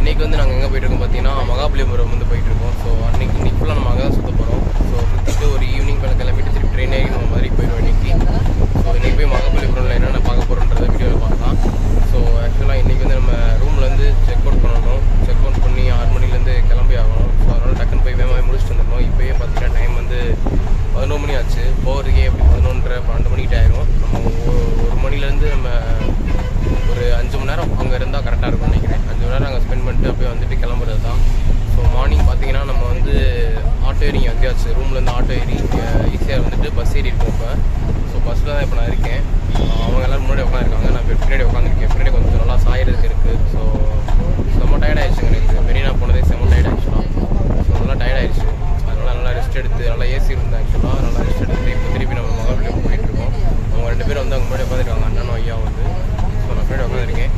இன்றைக்கி வந்து நாங்கள் எங்கே போயிட்டுருக்கோம் பார்த்தீங்கன்னா மகாபலிபுரம் வந்து போயிட்டுருக்கோம். ஸோ இன்னைக்கு ஃபுல்லாக நம்ம அங்கே தான் சுற்ற போகிறோம். ஸோ சுற்றிட்டு ஒரு ஈவினிங் மேலே கிளம்பிட்டு திருப்பி ட்ரெயின் ஏறி நம்ம மாதிரி போயிடுவோம் இன்றைக்கி. ஸோ இன்றைக்கி போய் மகாபலிபுரமில் என்னென்ன பார்க்க போகிறோன்றத வீடியோவில் பார்க்கலாம். ஸோ ஆக்சுவலாக இன்றைக்கி வந்து நம்ம ரூமில் வந்து செக் அவுட் பண்ணணும். செக் அவுட் பண்ணி 6 மணிலேருந்து கிளம்பி ஆகணும். ஸோ அதனால் டக்குன்னு போய் வேகமாக முடிச்சுட்டு வந்துடணும். இப்போயே பார்த்தீங்கன்னா டைம் வந்து 11 மணி ஆச்சு. போகிறதுக்கே எப்படி 11:30 12 மணிக்கிட்ட ஆயிரும். நம்ம 1 மணிலேருந்து நம்ம ஒரு 5 மணி நேரம் அங்கே இருந்தால் கரெக்டாக இருக்கும்னு நினைக்கிறேன். 5 மணி நேரம் அங்கே ஸ்பெண்ட் பண்ணிட்டு அப்படியே வந்துட்டு கிளம்புறது தான். ஸோ மார்னிங் பார்த்தீங்கன்னா நம்ம வந்து ஆட்டோ ஏறி வந்தாச்சு. ரூம்லேருந்து ஆட்டோ ஏறி ஈஸியாக வந்துட்டு பஸ் ஏறி இருக்கோம். இப்போ ஸோ பஸ்ஸில் தான் இப்போ நான் இருக்கேன். அவங்க எல்லோரும் முன்னாடி உட்காந்துருக்காங்க, நான் இப்போ பின்னாடி உட்காந்துருக்கேன். பின்னாடி கொஞ்சம் நல்லா சாயறதுக்கு இருக்குது. ஸோ செம்ம டயர்ட் ஆகிடுச்சுங்க. எனக்கு மெரினா போனதே செம்ம டயர்ட் ஆகிடுச்சுலாம். ஸோ நல்லா டயர்ட் ஆகிடுச்சு. அதனால் நல்லா ரெஸ்ட் எடுத்து நல்லா ஏசி இருந்தேன். ஆக்சுவலாக நல்லா ரெஸ்ட் எடுத்து இப்போ திருப்பி நம்ம மகாபலிபுரம் போயிட்டுருக்கோம். அவங்க 2 பேரும் வந்து அவங்க முன்னாடி உட்காந்துருக்காங்க, அண்ணனும் ஐயா வந்து. ஸோ நான் பின்னாடி உட்காந்துருக்கேன்.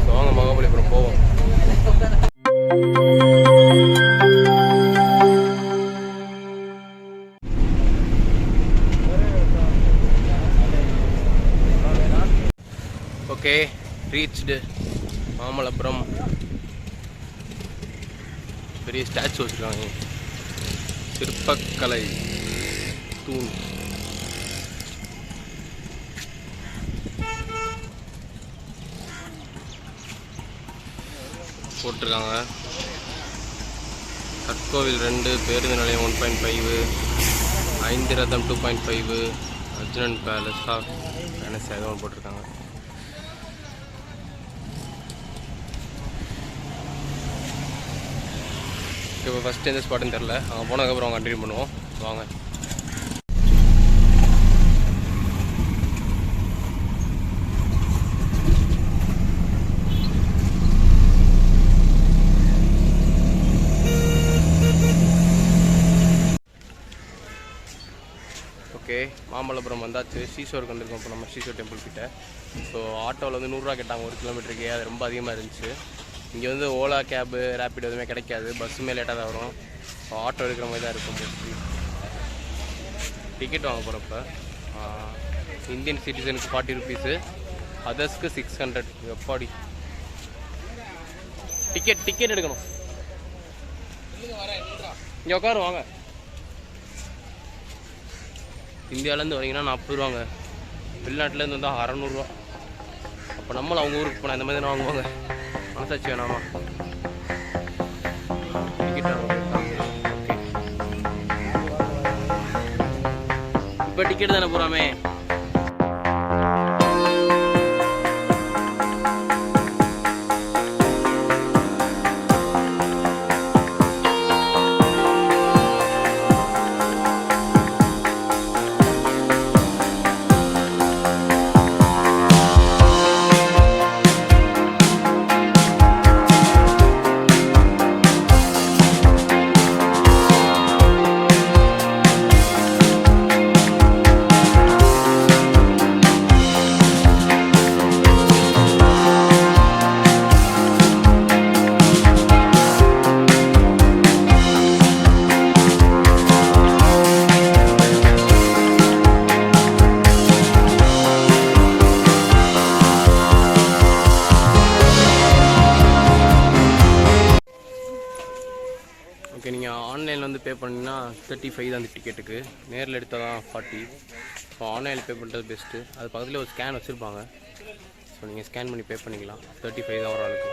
ஸோ வாங்க மகாபலிபுரம் போவோம். Okay, reached Mamallapuram. பெரிய ஸ்டாச்சு வச்சுருக்காங்க, சிற்பக்கலை தூண். போட்டிருக்காங்க. கற்கோவில் 2, பேருந்து நிலையம் 1.5, 5 ரதம் 2.5, அர்ஜுனன் பேலஸ் ஆஃப் பேலஸ் ஏதோ ஒன்று போட்டிருக்காங்க. இப்போ ஃபஸ்ட்டு எந்த ஸ்பாட்டுன்னு தெரில. அங்கே போனதுக்கப்புறம் அவங்க கண்டினியூ பண்ணுவோம். வாங்க. ஓகே, மாமல்லபுரம் வந்தாச்சு. ஷீஷோருக்கு வந்திருக்கோம். இப்போ நம்ம ஷீஷோர் டெம்பிள் கிட்ட. ஸோ ஆட்டோவில் வந்து 100 ரூபா கேட்டாங்க 1 கிலோமீட்டருக்கு. அது ரொம்ப அதிகமாக இருந்துச்சு. இங்கே வந்து ஓலா கேபு ரேப்பிட் எதுவுமே கிடைக்காது. பஸ்ஸுமே லேட்டாக தான் வரும். ஆட்டோ எடுக்கிற மாதிரி தான் இருக்கும் மோஸ்ட்லி. டிக்கெட் வாங்க போகிறப்ப இந்தியன் சிட்டிசனுக்கு 40 ருபீஸு, அதர்ஸ்க்கு 600. எப்பாடி டிக்கெட் எடுக்கணும். இங்கே உட்காரு வாங்க. இந்தியாவிலேருந்து வரீங்கன்னா 40 ரூபாங்க. வெளிநாட்டிலேருந்து வந்தால் 600 ரூபா. அப்போ நம்மளும் அவங்க ஊருக்கு போனால் இந்த மாதிரி தான் வாங்குவாங்க. மனசாச்சு வேணாமா? டிக்கெட் இப்போ டிக்கெட் தானே போகிறாமே. ஓகே, நீங்கள் ஆன்லைனில் வந்து பே பண்ணிங்கன்னா 35 தான் அந்த டிக்கெட்டுக்கு. நேரில் எடுத்தால் தான் 40. ஸோ ஆன்லைனில் பே பண்ணுறது பெஸ்ட்டு. அது பக்கத்தில் ஒரு ஸ்கேன் வச்சுருப்பாங்க. ஸோ நீங்கள் ஸ்கேன் பண்ணி பே பண்ணிக்கலாம். 35 தான் ஒரு ஆளுக்கு.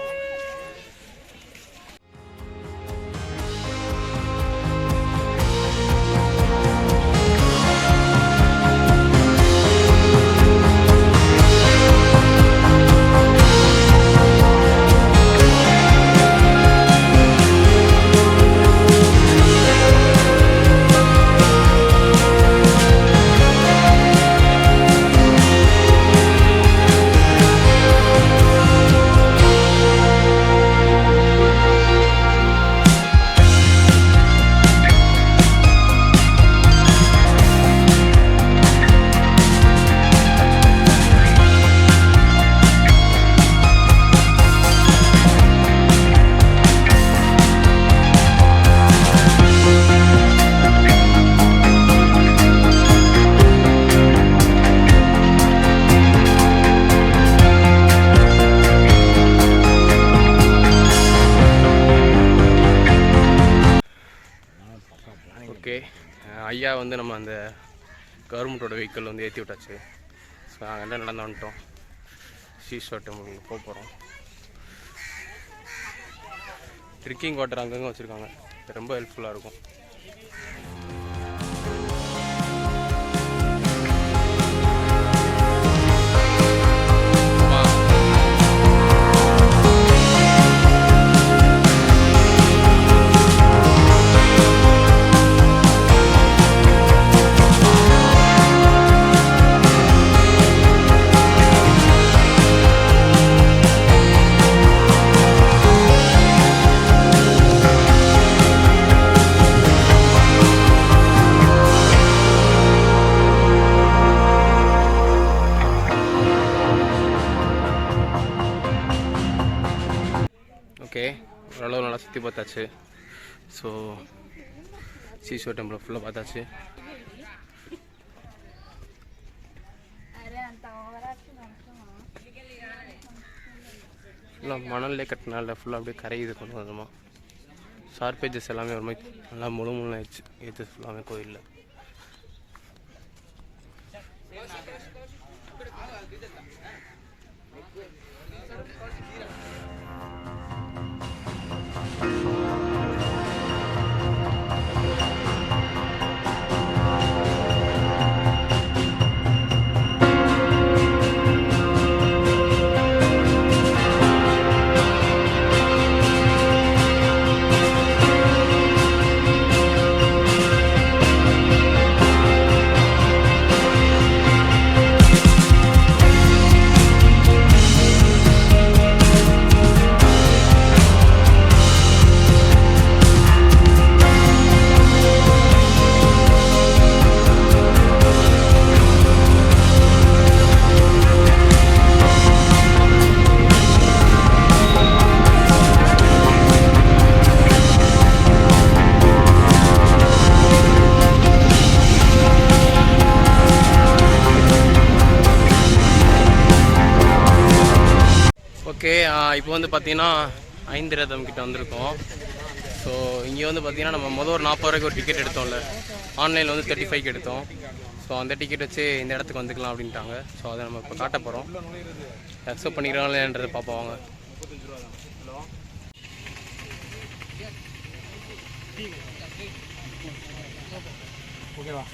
வழியாக வந்து நம்ம அந்த கவர்மெண்ட்டோட வெஹிக்கிள் வந்து ஏற்றி விட்டாச்சு. ஸோ நாங்கள் நடந்து வந்துட்டோம். ஈஸ்வர் டெம்பிளுக்கு போக போகிறோம். ட்ரிங்கிங் வாட்டர் அங்கங்கே வச்சுருக்காங்க, ரொம்ப ஹெல்ப்ஃபுல்லாக இருக்கும். ஓகே, ஓரளவு நல்லா சுற்றி பார்த்தாச்சு. ஸோ ஈஸ்வர் டெம்பிளை ஃபுல்லாக பார்த்தாச்சு. ஃபுல்லாக மணல்லே கட்டினால ஃபுல்லாக அப்படியே கரையுது கொஞ்சம் கொஞ்சமாக. ஷார்ப் ஏஜஸ் எல்லாமே ஒரு மாதிரி நல்லா முழு ஏஜஸ் ஃபுல்லாமே கோயிலில். ஓகே, இப்போ வந்து பார்த்தீங்கன்னா 5 ரதம் கிட்ட வந்திருக்கோம். ஸோ இங்கே வந்து பார்த்தீங்கன்னா நம்ம மொதல் ஒரு 40 ரூபாய்க்கு ஒரு டிக்கெட் எடுத்தோம்ல, ஆன்லைனில் வந்து 35க்கு எடுத்தோம். ஸோ அந்த டிக்கெட் வச்சு இந்த இடத்துக்கு வந்துக்கலாம் அப்படின்ட்டாங்க. ஸோ அதை நம்ம இப்போ காட்ட போகிறோம். அக்செப்ட் பண்ணிக்கிறாங்களேன்றதை பார்ப்போம் வாங்க. ஓகேவா?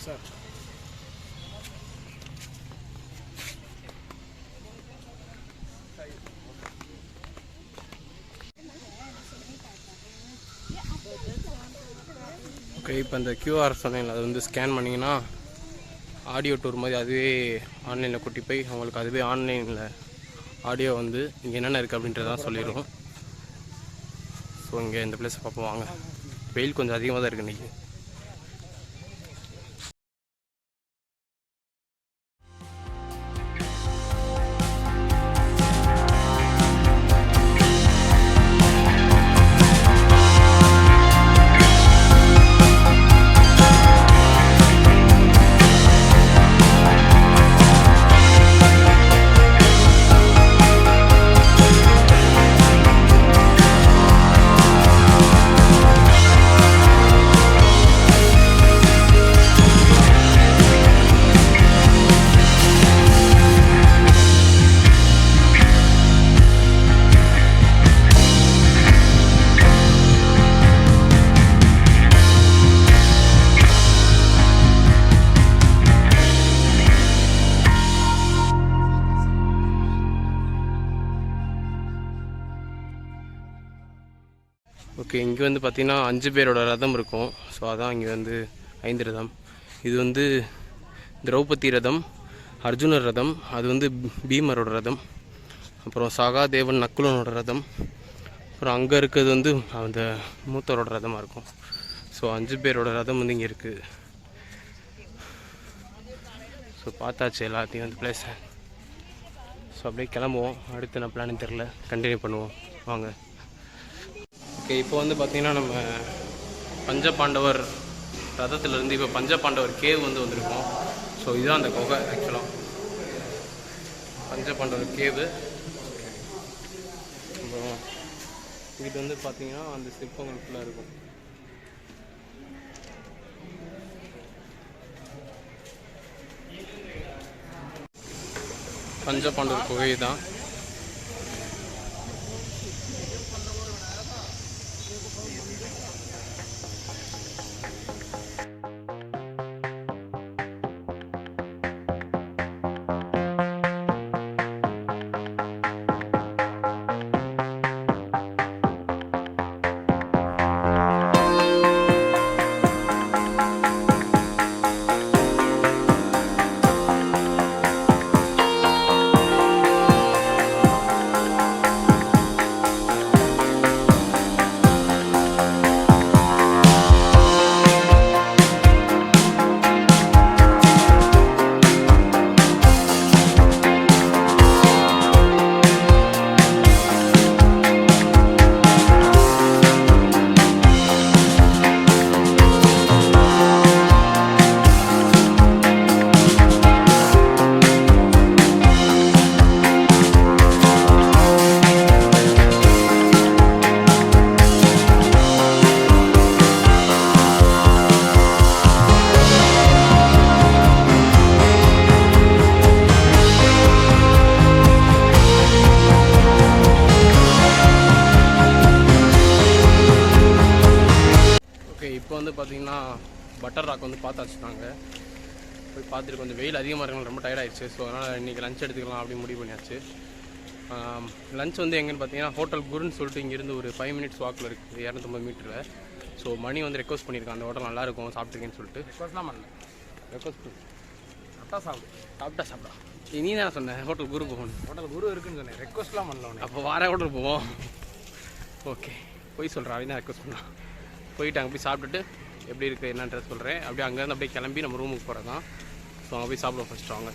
சார் ஓகே, இப்போ அந்த கியூஆர் சொன்னேன்ல, அது வந்து ஸ்கேன் பண்ணிங்கன்னா ஆடியோ டூர் மாதிரி அதுவே ஆன்லைனில் கூட்டி போய் அவங்களுக்கு அதுவே ஆன்லைனில் ஆடியோ வந்து இங்கே என்னென்ன இருக்குது அப்படின்றதான் சொல்லிடுவோம். ஸோ இங்கே இந்த பிளேஸை பார்ப்போம் வாங்க. வெயில் கொஞ்சம் அதிகமாக தான் இருக்குது இன்றைக்கி. ஓகே, இங்கே வந்து பார்த்திங்கன்னா 5 பேரோட ரதம் இருக்கும். ஸோ அதான் இங்கே வந்து 5 ரதம். இது வந்து திரௌபதி ரதம், அர்ஜுனர் ரதம், அது வந்து பீமரோட ரதம், அப்புறம் சகாதேவன் நக்குலனோட ரதம், அப்புறம் அங்கே இருக்கிறது வந்து அந்த மூத்தரோட ரதமாக இருக்கும். ஸோ 5 பேரோட ரதம் வந்து இங்கே இருக்குது. ஸோ பார்த்தாச்சு எல்லாத்தையும் அந்த பிளேஸை. ஸோ அப்படியே கிளம்புவோம். அடுத்து என்ன பிளான் தெரில, கண்டினியூ பண்ணுவோம் வாங்க. ஓகே, இப்போ வந்து பார்த்திங்கன்னா நம்ம பஞ்சபாண்டவர் ரதத்துலேருந்து இப்போ பஞ்சபாண்டவர் கேவ் வந்து வந்திருக்கோம். ஸோ இதுதான் அந்த குகை. ஆக்சுவலாக பஞ்சபாண்டவர் கேவு. அப்புறம் இங்கிட்ட வந்து பார்த்திங்கன்னா அந்த சிற்பங்கள் ஃபுல்லாக இருக்கும். பஞ்சபாண்டவர் குகை தான். இப்போ வந்து பார்த்திங்கன்னா பட்டர் ராக் வந்து பார்த்தாச்சு. நாங்கள் போய் பார்த்துட்டு கொஞ்சம் வெயில் அதிகமாக இருக்கணும், ரொம்ப டயர்ட் ஆயிடுச்சு. ஸோ அதனால் இன்றைக்கி லஞ்ச் எடுத்துக்கலாம் அப்படின்னு முடிவு பண்ணியாச்சு. லஞ்ச் வந்து எங்கேன்னு பார்த்தீங்கன்னா ஹோட்டல் குருன்னு சொல்லிட்டு இங்கேருந்து ஒரு 5 மினிட்ஸ் வாக்கில் இருக்குது, 250 மீட்டரில். ஸோ மணி வந்து ரெக்வஸ்ட் பண்ணியிருக்கான் அந்த ஹோட்டல் நல்லாயிருக்கும் சாப்பிட்ருக்கேன்னு சொல்லிட்டு. ரெக்வஸ்ட்லாம் பண்ணல, ரெக்வஸ்ட் சாப்பிட்டா சாப்பிட்டா நீ தான் சொன்னேன் ஹோட்டல் குரு போகணும். ஹோட்டல் குரு இருக்குன்னு சொன்னேன், ரெக்வஸ்ட்லாம் பண்ணல. அப்போ வார ஹோட்டல் போவோம். ஓகே போய் சொல்கிறேன், அவன் தான் ரெக்வஸ்ட் பண்ணான். போயிட்டு அங்கே போய் சாப்பிட்டுட்டு எப்படி இருக்குது என்னன்றது சொல்கிறேன். அப்படியே அங்கேருந்து அப்படியே கிளம்பி நம்ம ரூமுக்கு போகிறது தான். ஸோ அங்கே போய் சாப்பிடுவோம் ஃபஸ்ட்டு வாங்க.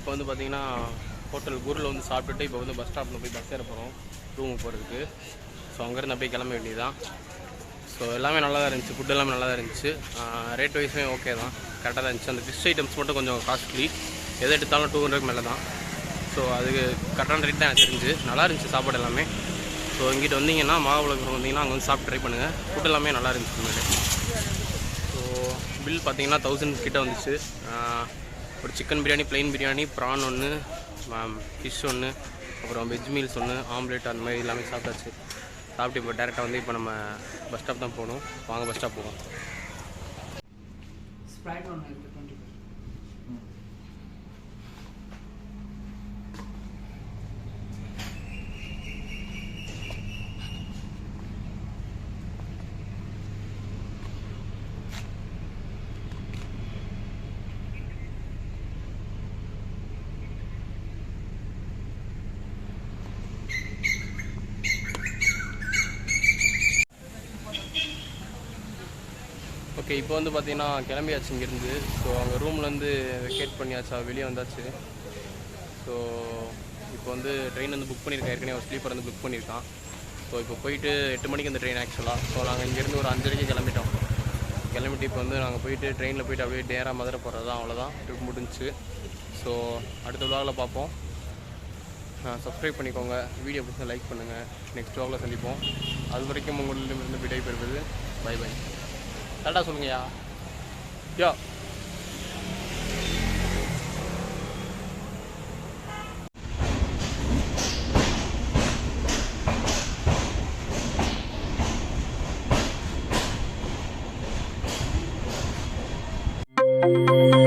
இப்போ வந்து பார்த்திங்கன்னா ஹோட்டல் குருவில் வந்து சாப்பிட்டுட்டு இப்போ வந்து பஸ் ஸ்டாப்பில் போய் பஸ் ஏற போகிறோம் ரூமுக்கு போகிறதுக்கு. ஸோ அங்கேருந்து அப்படியே கிளம்ப வேண்டியதுதான். ஸோ எல்லாமே நல்லா தான் இருந்துச்சு, ஃபுட் எல்லாமே நல்லா தான் இருந்துச்சு. ரேட் வைஸுமே ஓகே தான், கரெக்டாக தான் இருந்துச்சு. அந்த ஃபிஷ் ஐட்டம்ஸ் மட்டும் கொஞ்சம் காஸ்ட்லி, எதை எடுத்தாலும் 200 மேலே தான். ஸோ அதுக்கு கரெக்டான ரேட் தான் எனக்கு தெரிஞ்சு. நல்லா இருந்துச்சு சாப்பாடு எல்லாமே. ஸோ இங்கிட்ட வந்தீங்கன்னா மகாபலிபுரம் வந்தீங்கன்னா அங்கே வந்து சாப்பிட்டு ட்ரை பண்ணுங்கள். ஃபுட் எல்லாமே நல்லா இருந்துச்சு உண்மையிலே. ஸோ பில் பார்த்தீங்கன்னா 1000 கிட்டே வந்துச்சு. ஒரு chicken biryani, plain biryani, prawn ஒன்று, ஃபிஷ் ஒன்று, அப்புறம் வெஜ் மீல்ஸ் ஒன்று, ஆம்லேட், அந்த மாதிரி எல்லாமே சாப்பிட்டாச்சு. சாப்பிட்டு இப்போ டேரெக்டாக வந்து இப்போ நம்ம பஸ் ஸ்டாப் தான் போகணும். வாங்க பஸ் ஸ்டாப் போவோம். ஓகே இப்போ வந்து பார்த்திங்கன்னா கிளம்பியாச்சு இங்கேருந்து. ஸோ அங்கே ரூம்லேருந்து வெக்கேட் பண்ணியாச்சா, வெளியே வந்தாச்சு. ஸோ இப்போ வந்து ட்ரெயின் வந்து புக் பண்ணியிருக்கேன், ஏற்கனவே ஒரு ஸ்லீப்பர் வந்து புக் பண்ணியிருக்கான். ஸோ இப்போ போயிட்டு 8 மணிக்கு அந்த ட்ரெயின் ஆக்சுவலாக. ஸோ நாங்கள் இங்கேருந்து ஒரு 5:30 கிளம்பிட்டோம். கிளம்பிட்டு இப்போ வந்து நாங்கள் போயிட்டு ட்ரெயினில் போயிட்டு அப்படியே நேராக மதுரை போகிறது தான். அவ்வளோதான், ட்ரிப் முடிஞ்சிச்சு. ஸோ அடுத்த vlogல பார்ப்போம். சப்ஸ்கிரைப் பண்ணிக்கோங்க, வீடியோ பிடிச்சா லைக் பண்ணுங்கள். நெக்ஸ்ட் vlogல சந்திப்போம். அது வரைக்கும் உங்களிடமிருந்து விடை பெறுவது பை பை. கரெக்டாக சொல்லுங்கய்யா. யா Thank you.